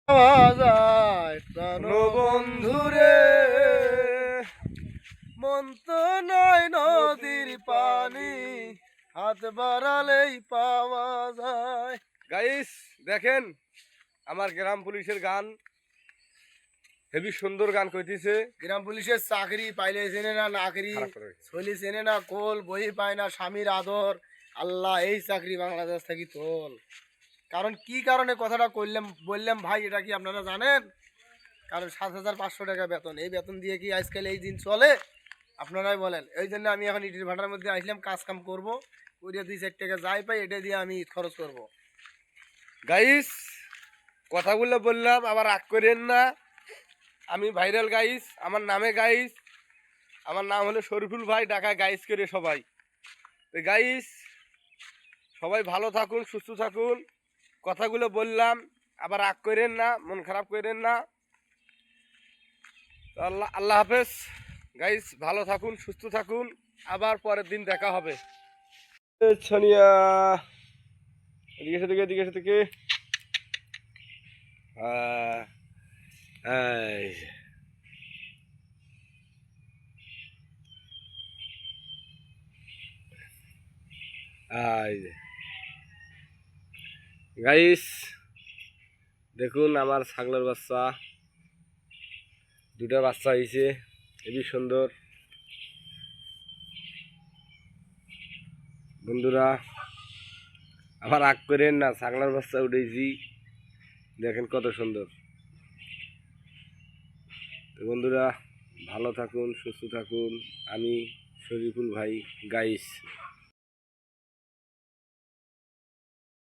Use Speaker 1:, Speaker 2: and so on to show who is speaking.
Speaker 1: পাওয়া যায় প্রাণ বন্ধুরে, মন তো নয় নদীর পানি, হাত বাড়ালেই পাওয়া যায়।
Speaker 2: গাইস দেখেন আমার গ্রাম পুলিশের গান, হেবি সুন্দর গান কইতেছে।
Speaker 1: গ্রাম পুলিশের চাকরি পাইলে চেনে না নাকরি, ছলি চেনে না কোল, বই পায় না স্বামীর আদর, আল্লাহ এই চাকরি বাংলাদেশ থেকে তোল। কারণ কি কারণে কথাটা বললাম ভাই, এটা কি আপনারা জানেন? কারণ ৭,৫০০ টাকা বেতন, এই বেতন দিয়ে কি আজকাল এই দিন চলে? আপনারাই বলেন। এই জন্য আমি এখন ইটের ভাটার মধ্যে আসলাম, কাজ কাম করবো, ওইটা ২-৪ টাকা যাই পাই এটা দিয়ে আমি খরচ করব।
Speaker 2: গাইস কথাগুলো বললাম, আবার রাগ করেন না। আমি ভাইরাল গাইস, আমার নামে গাইস, আমার নাম হলো শরীফুল ভাই, ঢাকায় গাইস করে সবাই। তো গাইস সবাই ভালো থাকুন, সুস্থ থাকুন। কথাগুলো বললাম, আবার রাগ করেন না, মন খারাপ করেন না। তো আল্লাহ আল্লাহ হাফেজ গাইস, ভালো থাকুন, সুস্থ থাকুন, আবার পরের দিন দেখা হবে। ছানিয়া এদিকে সেদিকে এদিকে সেদিকে এই গাইস দেখুন আমার ছাগলের বাচ্চা, দুটা বাচ্চা হয়েছে, খুবই সুন্দর। বন্ধুরা আবার রাগ করেন না, ছাগলের বাচ্চা উঠেছি, দেখেন কত সুন্দর। তো বন্ধুরা ভালো থাকুন, সুস্থ থাকুন। আমি শরীফুল ভাই গাইস।